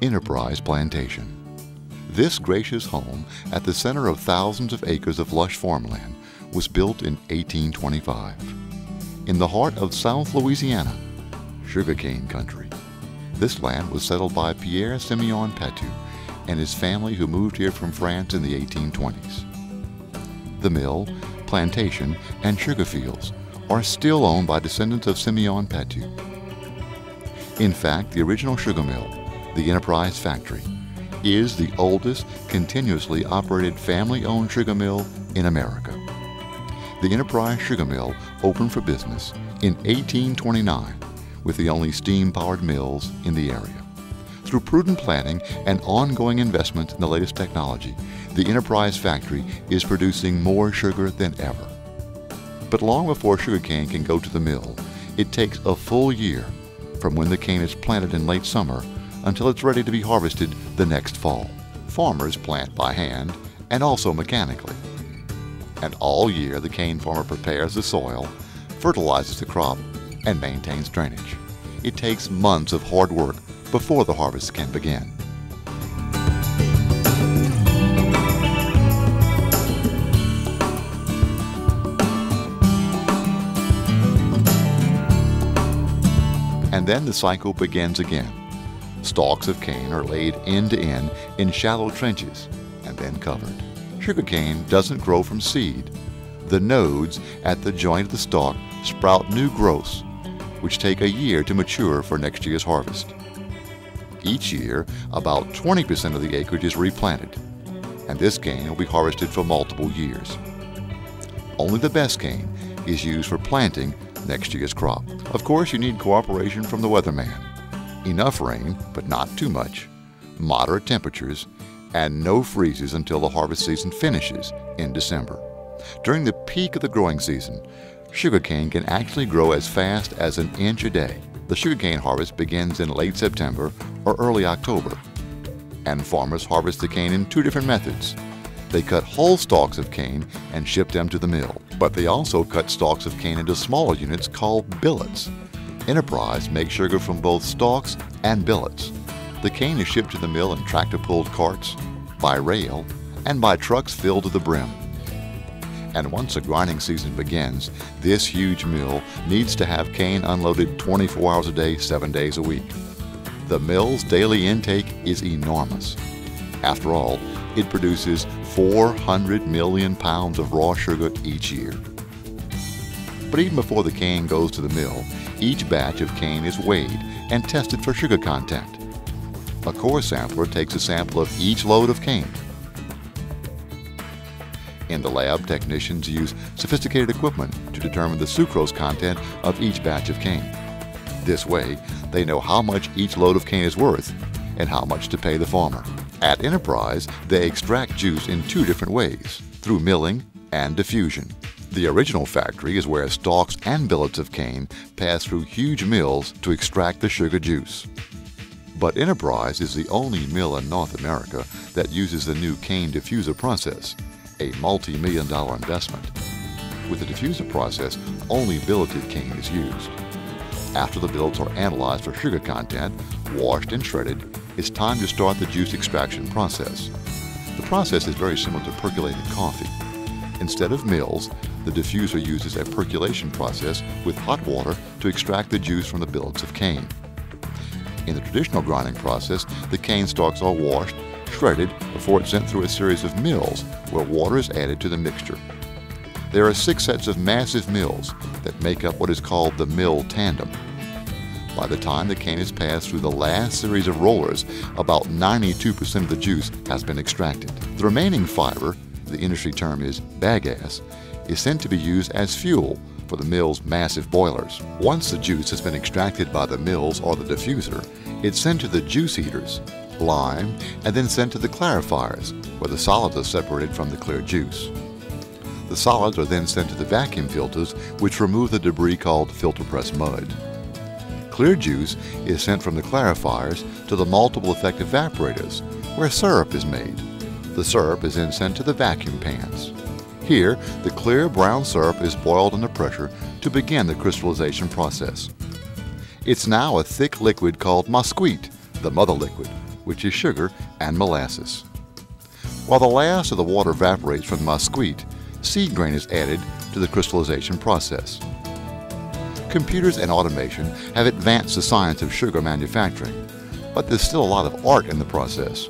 Enterprise Plantation. This gracious home at the center of thousands of acres of lush farmland was built in 1825. In the heart of South Louisiana, sugarcane country. This land was settled by Pierre Simeon Patou and his family who moved here from France in the 1820s. The mill, plantation, and sugar fields are still owned by descendants of Simeon Patou. In fact, the original sugar mill, the Enterprise Factory, is the oldest continuously operated family-owned sugar mill in America. The Enterprise Sugar Mill opened for business in 1829 with the only steam-powered mills in the area. Through prudent planning and ongoing investment in the latest technology, the Enterprise Factory is producing more sugar than ever. But long before sugarcane can go to the mill, it takes a full year from when the cane is planted in late summer until it's ready to be harvested the next fall. Farmers plant by hand and also mechanically. And all year the cane farmer prepares the soil, fertilizes the crop, and maintains drainage. It takes months of hard work before the harvest can begin. And then the cycle begins again. Stalks of cane are laid end to end in shallow trenches and then covered. Sugarcane doesn't grow from seed. The nodes at the joint of the stalk sprout new growths, which take a year to mature for next year's harvest. Each year, about 20% of the acreage is replanted, and this cane will be harvested for multiple years. Only the best cane is used for planting next year's crop. Of course, you need cooperation from the weatherman. Enough rain, but not too much, moderate temperatures, and no freezes until the harvest season finishes in December. During the peak of the growing season, sugarcane can actually grow as fast as an inch a day. The sugarcane harvest begins in late September or early October, and farmers harvest the cane in two different methods. They cut whole stalks of cane and ship them to the mill, but they also cut stalks of cane into smaller units called billets. Enterprise makes sugar from both stalks and billets. The cane is shipped to the mill in tractor-pulled carts, by rail, and by trucks filled to the brim. And once the grinding season begins, this huge mill needs to have cane unloaded 24 hours a day, 7 days a week. The mill's daily intake is enormous. After all, it produces 400 million pounds of raw sugar each year. But even before the cane goes to the mill, each batch of cane is weighed and tested for sugar content. A core sampler takes a sample of each load of cane. In the lab, technicians use sophisticated equipment to determine the sucrose content of each batch of cane. This way, they know how much each load of cane is worth and how much to pay the farmer. At Enterprise, they extract juice in two different ways, through milling and diffusion. The original factory is where stalks and billets of cane pass through huge mills to extract the sugar juice. But Enterprise is the only mill in North America that uses the new cane diffuser process, a multi-million-dollar investment. With the diffuser process, only billeted cane is used. After the billets are analyzed for sugar content, washed and shredded, it's time to start the juice extraction process. The process is very similar to percolated coffee. Instead of mills, the diffuser uses a percolation process with hot water to extract the juice from the billets of cane. In the traditional grinding process, the cane stalks are washed, shredded, before it's sent through a series of mills where water is added to the mixture. There are 6 sets of massive mills that make up what is called the mill tandem. By the time the cane is passed through the last series of rollers, about 92% of the juice has been extracted. The remaining fiber, the industry term is bagasse, is sent to be used as fuel for the mill's massive boilers. Once the juice has been extracted by the mills or the diffuser, it's sent to the juice heaters, lime, and then sent to the clarifiers, where the solids are separated from the clear juice. The solids are then sent to the vacuum filters, which remove the debris called filter press mud. Clear juice is sent from the clarifiers to the multiple effect evaporators, where syrup is made. The The syrup is then sent to the vacuum pans. Here, the clear brown syrup is boiled under pressure to begin the crystallization process. It's now a thick liquid called Masquite, the mother liquid, which is sugar and molasses. While the last of the water evaporates from Masquite, seed grain is added to the crystallization process. Computers and automation have advanced the science of sugar manufacturing, but there's still a lot of art in the process.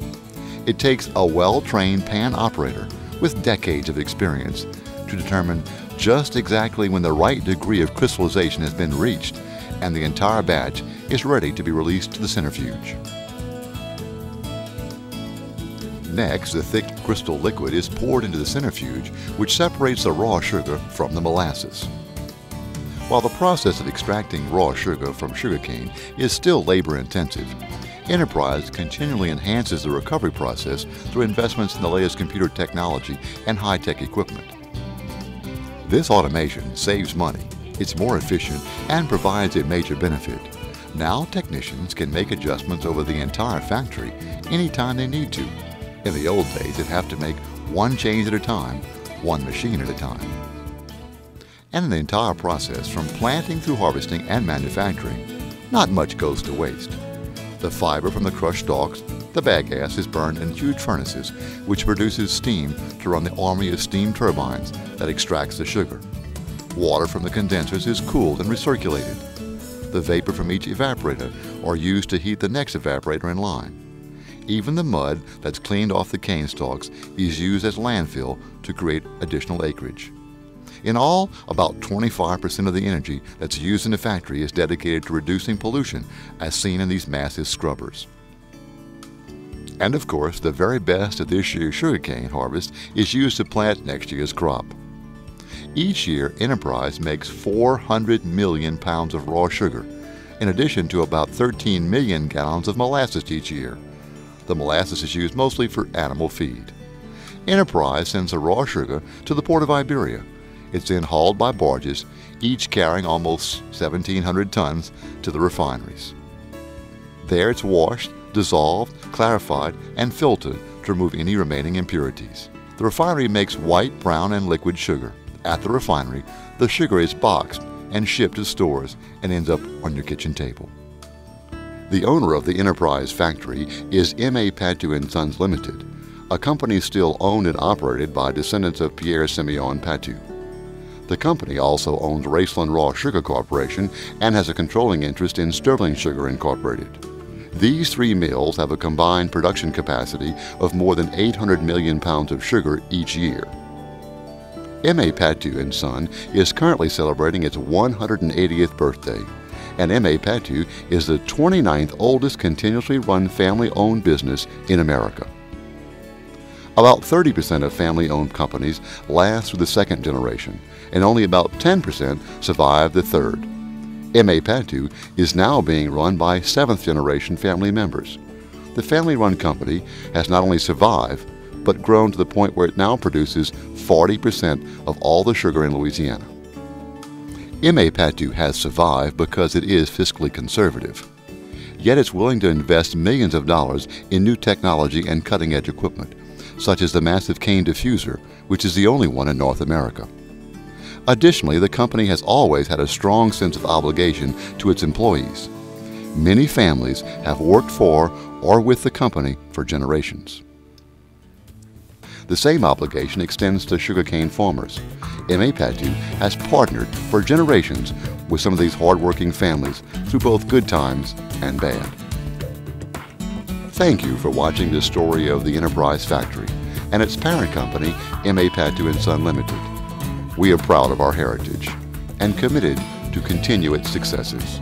It takes a well-trained pan operator with decades of experience to determine just exactly when the right degree of crystallization has been reached and the entire batch is ready to be released to the centrifuge. Next, the thick crystal liquid is poured into the centrifuge, which separates the raw sugar from the molasses. While the process of extracting raw sugar from sugarcane is still labor-intensive, Enterprise continually enhances the recovery process through investments in the latest computer technology and high-tech equipment. This automation saves money, it's more efficient, and provides a major benefit. Now technicians can make adjustments over the entire factory anytime they need to. In the old days, they'd have to make one change at a time, one machine at a time. And in the entire process, from planting through harvesting and manufacturing, not much goes to waste. The fiber from the crushed stalks, the bagasse, is burned in huge furnaces, which produces steam to run the army of steam turbines that extracts the sugar. Water from the condensers is cooled and recirculated. The vapor from each evaporator are used to heat the next evaporator in line. Even the mud that's cleaned off the cane stalks is used as landfill to create additional acreage. In all, about 25% of the energy that's used in the factory is dedicated to reducing pollution, as seen in these massive scrubbers. And of course, the very best of this year's sugarcane harvest is used to plant next year's crop. Each year, Enterprise makes 400 million pounds of raw sugar, in addition to about 13 million gallons of molasses each year. The molasses is used mostly for animal feed. Enterprise sends the raw sugar to the port of Iberia. It's then hauled by barges, each carrying almost 1,700 tons, to the refineries. There it's washed, dissolved, clarified, and filtered to remove any remaining impurities. The refinery makes white, brown, and liquid sugar. At the refinery, the sugar is boxed and shipped to stores and ends up on your kitchen table. The owner of the Enterprise factory is M.A. Patou & Sons Limited, a company still owned and operated by descendants of Pierre Simeon Patou. The company also owns Raceland Raw Sugar Corporation and has a controlling interest in Sterling Sugar Incorporated. These three mills have a combined production capacity of more than 800 million pounds of sugar each year. M.A. Patou & Son is currently celebrating its 180th birthday, and M.A. Patou is the 29th oldest continuously run family-owned business in America. About 30% of family-owned companies last through the second generation, and only about 10% survive the third. M.A. Patou is now being run by seventh-generation family members. The family-run company has not only survived, but grown to the point where it now produces 40% of all the sugar in Louisiana. M.A. Patou has survived because it is fiscally conservative. Yet it's willing to invest millions of dollars in new technology and cutting-edge equipment, such as the massive cane diffuser, which is the only one in North America. Additionally, the company has always had a strong sense of obligation to its employees. Many families have worked for or with the company for generations. The same obligation extends to sugarcane farmers. M.A. Patou has partnered for generations with some of these hard-working families through both good times and bad. Thank you for watching this story of the Enterprise Factory and its parent company, M.A. Patou & Son Limited. We are proud of our heritage and committed to continue its successes.